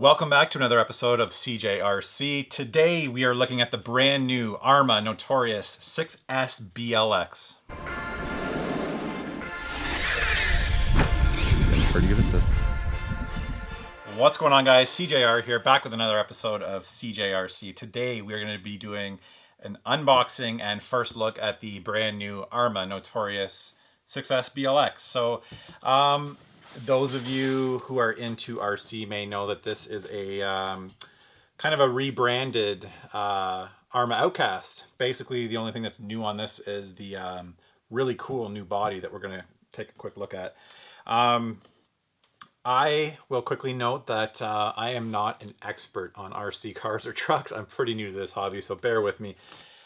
Welcome back to another episode of SeeJayAre. Today we are looking at the brand new Arrma Notorious 6S BLX. What's going on, guys? SeeJayAre here, back with another episode of SeeJayAre. Today we are going to be doing an unboxing and first look at the brand new Arrma Notorious 6S BLX. So, those of you who are into RC may know that this is a kind of a rebranded Arrma Outcast. Basically, the only thing that's new on this is the really cool new body that we're going to take a quick look at. I will quickly note that I am not an expert on RC cars or trucks. I'm pretty new to this hobby, so bear with me.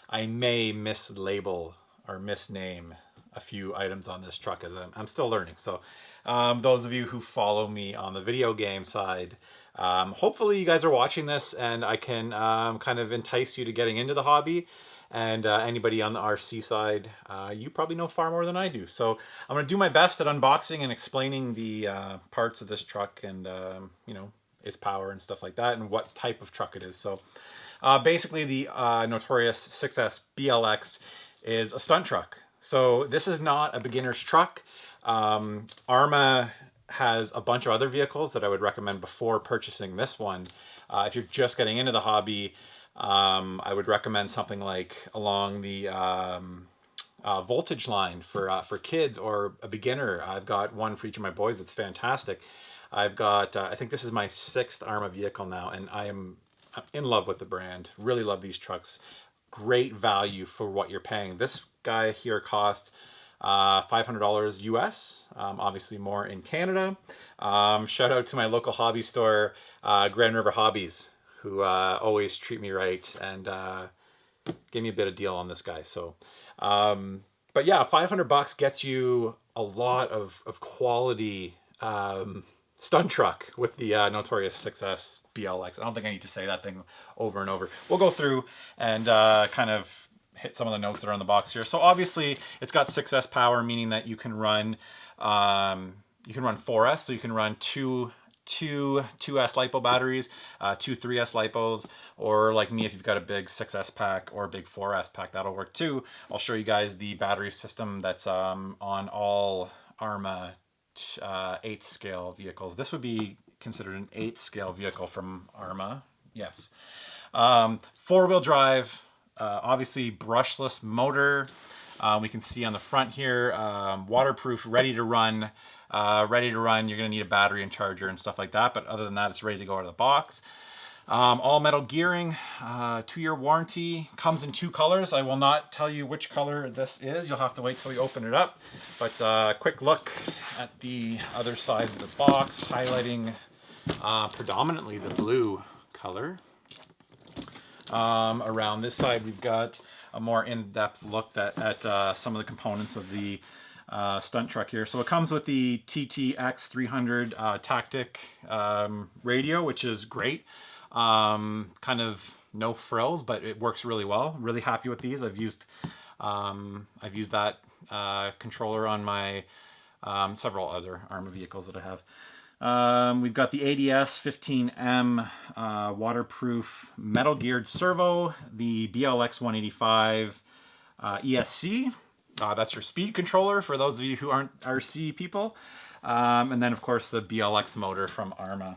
I may mislabel or misname a few items on this truck as I'm still learning. So those of you who follow me on the video game side, hopefully you guys are watching this and I can kind of entice you to getting into the hobby. And anybody on the RC side, you probably know far more than I do. So I'm going to do my best at unboxing and explaining the parts of this truck and, you know, its power and stuff like that and what type of truck it is. So basically the Notorious 6S BLX is a stunt truck. So this is not a beginner's truck. Arrma has a bunch of other vehicles that I would recommend before purchasing this one. If you're just getting into the hobby, I would recommend something like along the voltage line for kids or a beginner. I've got one for each of my boys that's fantastic. I've got, I think this is my 6th Arrma vehicle now, and I'm in love with the brand. Really love these trucks. Great value for what you're paying. This guy here costs $500 US, obviously more in Canada. Shout out to my local hobby store, Grand River Hobbies, who always treat me right and gave me a bit of deal on this guy. So, but yeah, 500 bucks gets you a lot of quality stunt truck with the Notorious 6S BLX. I don't think I need to say that thing over and over. We'll go through and kind of hit some of the notes that are on the box here. So obviously it's got 6S power, meaning that you can run 4S, so you can run two 2S LiPo batteries, two 3S LiPos, or like me, if you've got a big 6S pack or a big 4S pack, that'll work too. I'll show you guys the battery system that's on all Arrma 8th scale vehicles. This would be considered an 8th scale vehicle from Arrma. Yes. 4-wheel drive, obviously brushless motor. We can see on the front here, waterproof, ready to run. You're going to need a battery and charger and stuff like that. But other than that, it's ready to go out of the box. All metal gearing, 2-year warranty, comes in 2 colors. I will not tell you which color this is. You'll have to wait till we open it up. But quick look at the other side of the box, highlighting predominantly the blue color. Around this side, we've got a more in-depth look at some of the components of the stunt truck here. So it comes with the TTX 300 Tactic radio, which is great. Kind of no frills, but it works really well. Really happy with these. I've used that controller on my several other Arrma vehicles that I have. We've got the ADS 15M waterproof metal geared servo, the BLX 185 ESC. That's your speed controller for those of you who aren't RC people. And then of course the BLX motor from Arrma.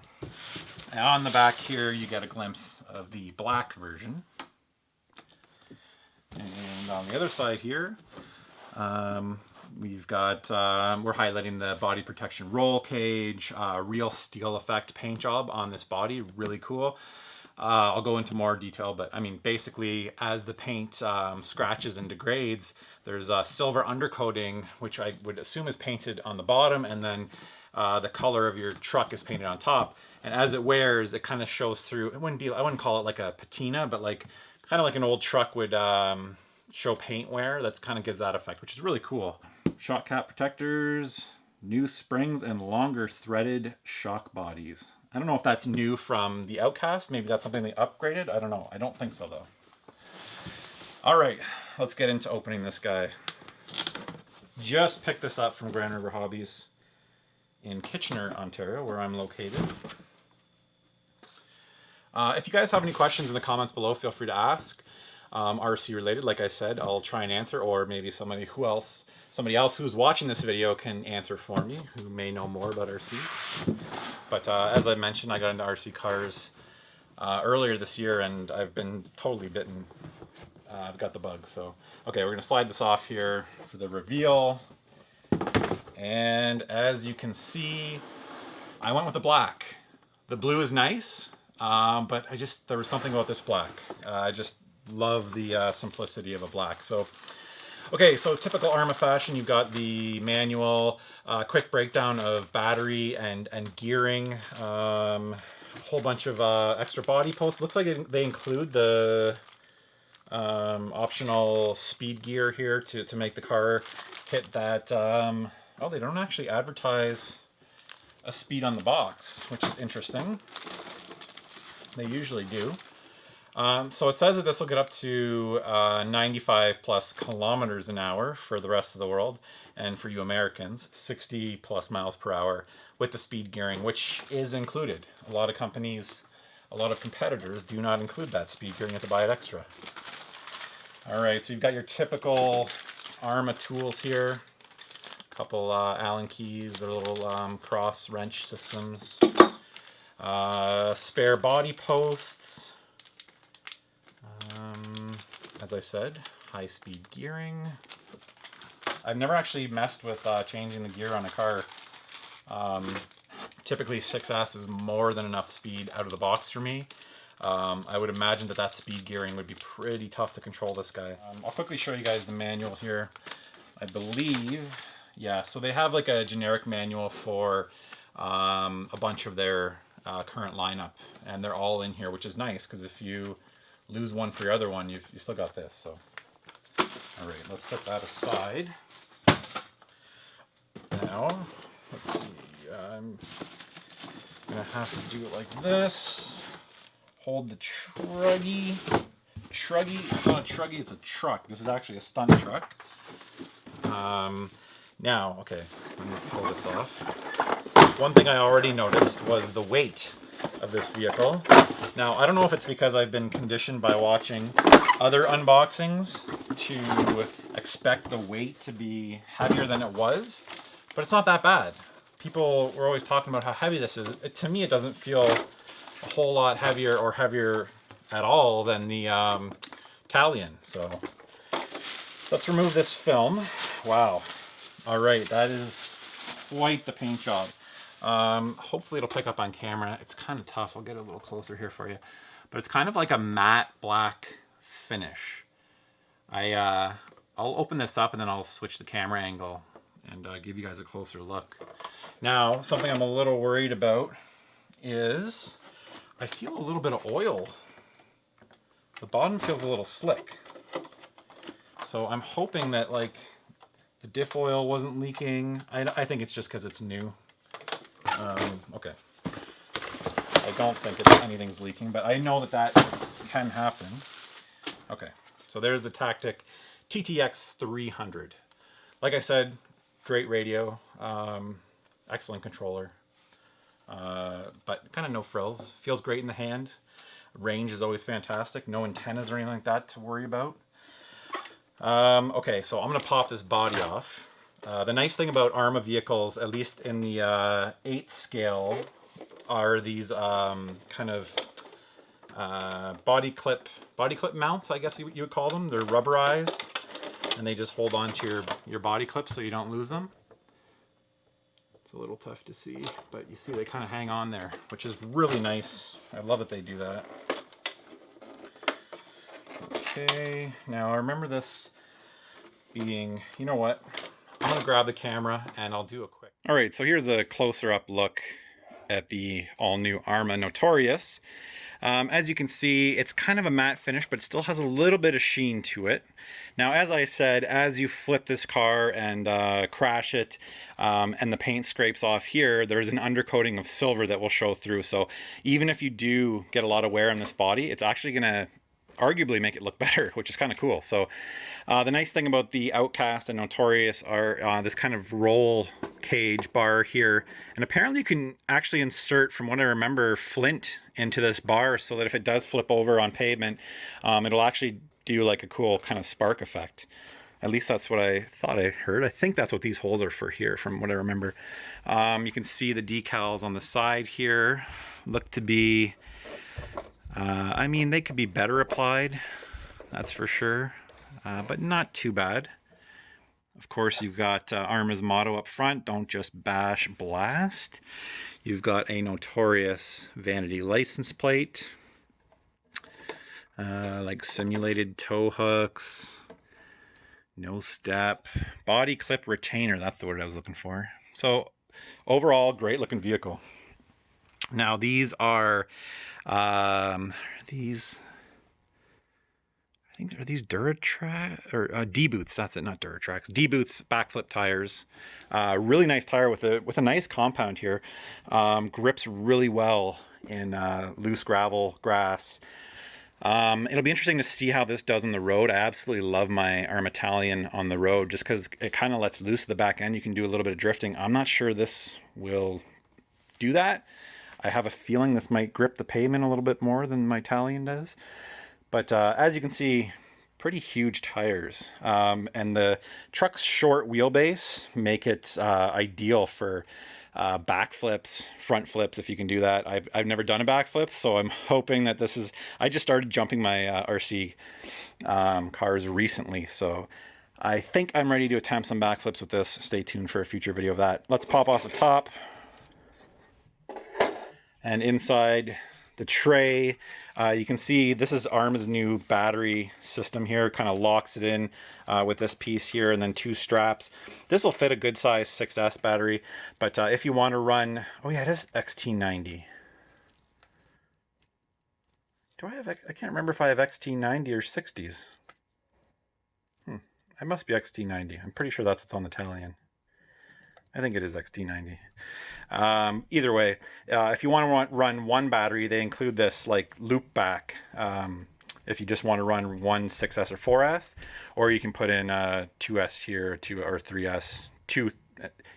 And on the back here you get a glimpse of the black version. And on the other side here, we've got, we're highlighting the body protection roll cage, real steel effect paint job on this body, really cool. I'll go into more detail, but I mean, basically as the paint scratches and degrades, there's a silver undercoating, which I would assume is painted on the bottom, and then the color of your truck is painted on top. And as it wears, it kind of shows through. It wouldn't be, I wouldn't call it like a patina, but like kind of like an old truck would show paint wear. That's kind of gives that effect, which is really cool. Shock cap protectors, new springs, and longer threaded shock bodies. I don't know if that's new from the Outcast. Maybe that's something they upgraded. I don't know. I don't think so though. All right, let's get into opening this guy. Just picked this up from Grand River Hobbies in Kitchener, Ontario, where I'm located. If you guys have any questions in the comments below, feel free to ask. RC related, like I said, I'll try and answer, or maybe somebody else who's watching this video can answer for me, who may know more about RC. But as I mentioned, I got into RC cars earlier this year, and I've been totally bitten. I've got the bug. So, okay, we're gonna slide this off here for the reveal. And as you can see, I went with the black. The blue is nice, but there was something about this black. I just love the simplicity of a black. So, okay, so typical Arrma fashion, you've got the manual, quick breakdown of battery and gearing, a whole bunch of extra body posts. Looks like they include the optional speed gear here to make the car hit that. Oh, they don't actually advertise a speed on the box, which is interesting. They usually do. So it says that this will get up to 95 plus kilometers an hour for the rest of the world, and for you Americans, 60 plus miles per hour with the speed gearing, which is included. A lot of companies, a lot of competitors do not include that speed gearing. You have to buy it extra. All right, so you've got your typical Arrma tools here. A couple Allen keys, their little cross wrench systems. Spare body posts. As I said, high-speed gearing. I've never actually messed with changing the gear on a car. Typically 6S is more than enough speed out of the box for me. I would imagine that speed gearing would be pretty tough to control this guy. I'll quickly show you guys the manual here. I believe, yeah, so they have like a generic manual for a bunch of their current lineup, and they're all in here, which is nice, because if you lose one for your other one, you still got this. So, all right, let's set that aside. Now, let's see, I'm gonna have to do it like this. Hold the truggy. It's not a truggy, it's a truck. This is actually a stunt truck. Now, okay, let me pull this off. One thing I already noticed was the weight of this vehicle. Now, I don't know if it's because I've been conditioned by watching other unboxings to expect the weight to be heavier than it was, but it's not that bad. People were always talking about how heavy this is. To me, it doesn't feel a whole lot heavier or heavier at all than the Italian. So let's remove this film. Wow. All right, that is quite the paint job. Hopefully it'll pick up on camera. It's kind of tough. I'll get a little closer here for you. But it's kind of like a matte black finish. I'll open this up and then I'll switch the camera angle and give you guys a closer look. Now, something I'm a little worried about is I feel a little bit of oil. The bottom feels a little slick. So I'm hoping that like the diff oil wasn't leaking. I think it's just because it's new. Okay. I don't think anything's leaking, but I know that can happen. Okay, so there's the Tactic TTX 300. Like I said, great radio, excellent controller, but kind of no frills. Feels great in the hand. Range is always fantastic. No antennas or anything like that to worry about. Okay, so I'm gonna pop this body off. The nice thing about Arrma vehicles, at least in the 8th scale, are these kind of body clip mounts, I guess you would call them. They're rubberized, and they just hold on to your body clips so you don't lose them. It's a little tough to see, but you see they kind of hang on there, which is really nice. I love that they do that. Okay, now I remember this being, you know what? I'm gonna grab the camera and I'll do a quick. All right, so here's a closer up look at the all new Arrma Notorious. As you can see, it's kind of a matte finish, but it still has a little bit of sheen to it. Now, as I said, as you flip this car and crash it, and the paint scrapes off here, there's an undercoating of silver that will show through. So even if you do get a lot of wear on this body, it's actually gonna arguably make it look better, which is kind of cool. So the nice thing about the Outcast and Notorious are this kind of roll cage bar here, and apparently you can actually insert, from what I remember, flint into this bar so that if it does flip over on pavement, it'll actually do like a cool kind of spark effect. At least that's what I thought I heard. I think that's what these holes are for here, from what I remember. You can see the decals on the side here look to be, I mean, they could be better applied, that's for sure, but not too bad. Of course, you've got Arrma's motto up front, don't just bash, blast. You've got a Notorious vanity license plate, like simulated tow hooks, no step, body clip retainer, that's the word I was looking for. So overall, great looking vehicle. Now these are, these, I think, are these Duratrax or D-Boots? That's it, not Duratrax. D-Boots backflip tires. Really nice tire with a nice compound here. Grips really well in loose gravel, grass. It'll be interesting to see how this does on the road. I absolutely love my Arrma Italian on the road just because it kind of lets loose the back end. You can do a little bit of drifting. I'm not sure this will do that. I have a feeling this might grip the pavement a little bit more than my Italian does. But as you can see, pretty huge tires. And the truck's short wheelbase make it ideal for backflips, front flips, if you can do that. I've never done a backflip, so I'm hoping that this is, I just started jumping my RC cars recently, so I think I'm ready to attempt some backflips with this. Stay tuned for a future video of that. Let's pop off the top. And inside the tray, you can see this is Arrma's new battery system here. Kind of locks it in with this piece here and then two straps. This will fit a good size 6S battery, but if you want to run, oh yeah, it is XT90. Do I have, I can't remember if I have XT90 or 60s. I must be XT90. I'm pretty sure that's what's on the Italian. I think it is XT90. Either way, if you want to run one battery, they include this like loop back. If you just want to run one 6S or 4S, or you can put in 2S here, or 3S.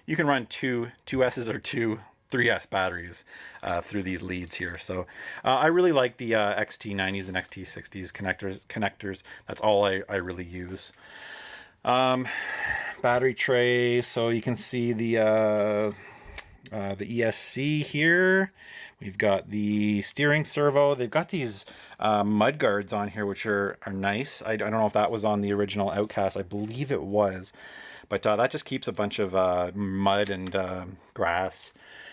You can run two 2S's or two 3S batteries through these leads here. So I really like the XT90s and XT60s connectors. That's all I really use. Battery tray, so you can see the ESC here. We've got the steering servo. They've got these mud guards on here, which are nice. I don't know if that was on the original Outcast. I believe it was, but that just keeps a bunch of mud and grass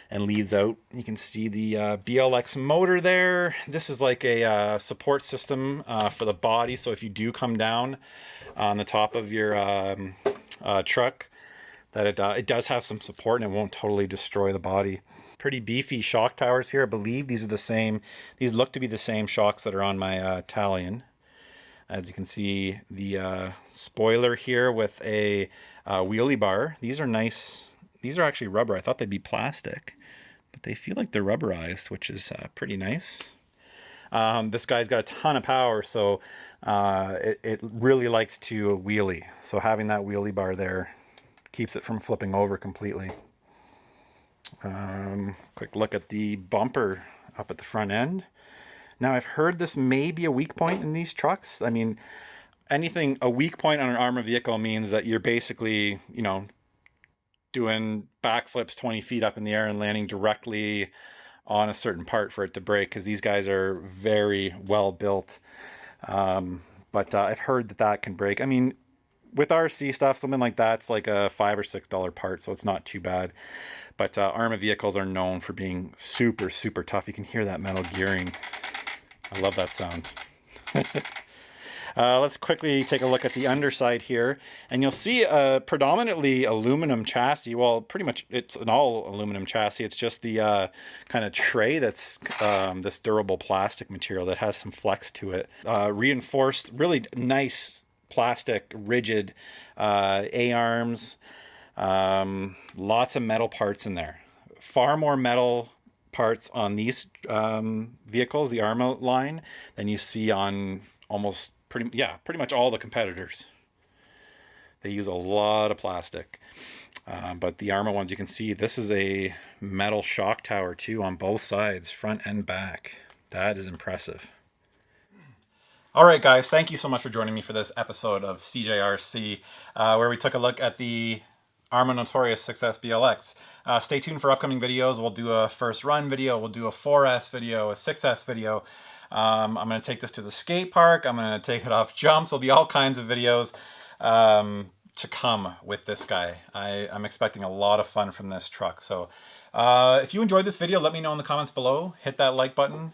and leaves out. You can see the BLX motor there. This is like a support system for the body, so if you do come down on the top of your truck, that it does have some support and it won't totally destroy the body. Pretty beefy shock towers here. I believe these are the same. These look to be the same shocks that are on my Italian. As you can see, the spoiler here with a wheelie bar. These are nice. These are actually rubber. I thought they'd be plastic, but they feel like they're rubberized, which is pretty nice. This guy's got a ton of power, so it really likes to wheelie. So having that wheelie bar there keeps it from flipping over completely. Quick look at the bumper up at the front end. Now I've heard this may be a weak point in these trucks. I mean, a weak point on an Arrma vehicle means that you're basically, you know, doing backflips 20 feet up in the air and landing directly on a certain part for it to break, because these guys are very well built. But I've heard that can break. I mean, with RC stuff, something like that's like a $5 or $6 part, so it's not too bad. But Arrma vehicles are known for being super, super tough. You can hear that metal gearing. I love that sound. Let's quickly take a look at the underside here, and you'll see a predominantly aluminum chassis. Well, pretty much it's an all aluminum chassis. It's just the kind of tray that's this durable plastic material that has some flex to it. Reinforced, really nice plastic, rigid A-arms. Lots of metal parts in there. Far more metal parts on these vehicles, the Arrma line, than you see on almost pretty much all the competitors. They use a lot of plastic. But the Arrma ones, you can see this is a metal shock tower too on both sides, front and back. That is impressive. All right, guys, thank you so much for joining me for this episode of SeeJayAre, where we took a look at the Arrma Notorious 6S BLX. Stay tuned for upcoming videos. We'll do a first run video, we'll do a 4S video, a 6S video. I'm going to take this to the skate park. I'm going to take it off jumps. There'll be all kinds of videos to come with this guy. I'm expecting a lot of fun from this truck. So if you enjoyed this video, let me know in the comments below. Hit that like button.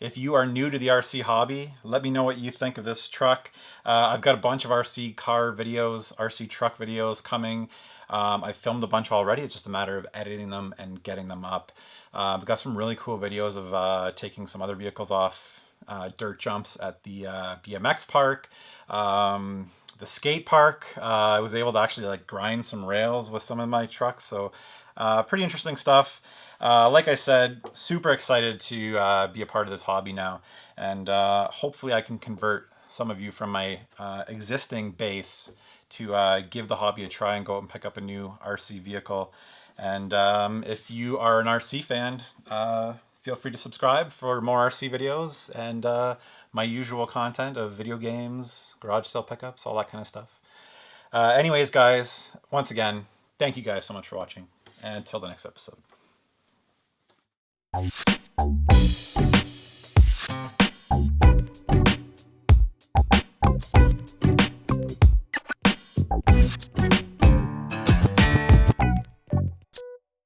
If you are new to the RC hobby, let me know what you think of this truck. I've got a bunch of RC car videos, RC truck videos coming. I've filmed a bunch already. It's just a matter of editing them and getting them up. I've got some really cool videos of taking some other vehicles off dirt jumps at the BMX park. The skate park, I was able to actually like grind some rails with some of my trucks, so pretty interesting stuff. Like I said, super excited to be a part of this hobby now, and hopefully I can convert some of you from my existing base to give the hobby a try and go out and pick up a new RC vehicle. And if you are an RC fan, feel free to subscribe for more RC videos and my usual content of video games, garage sale pickups, all that kind of stuff. Anyways, guys, once again, thank you guys so much for watching. And until the next episode.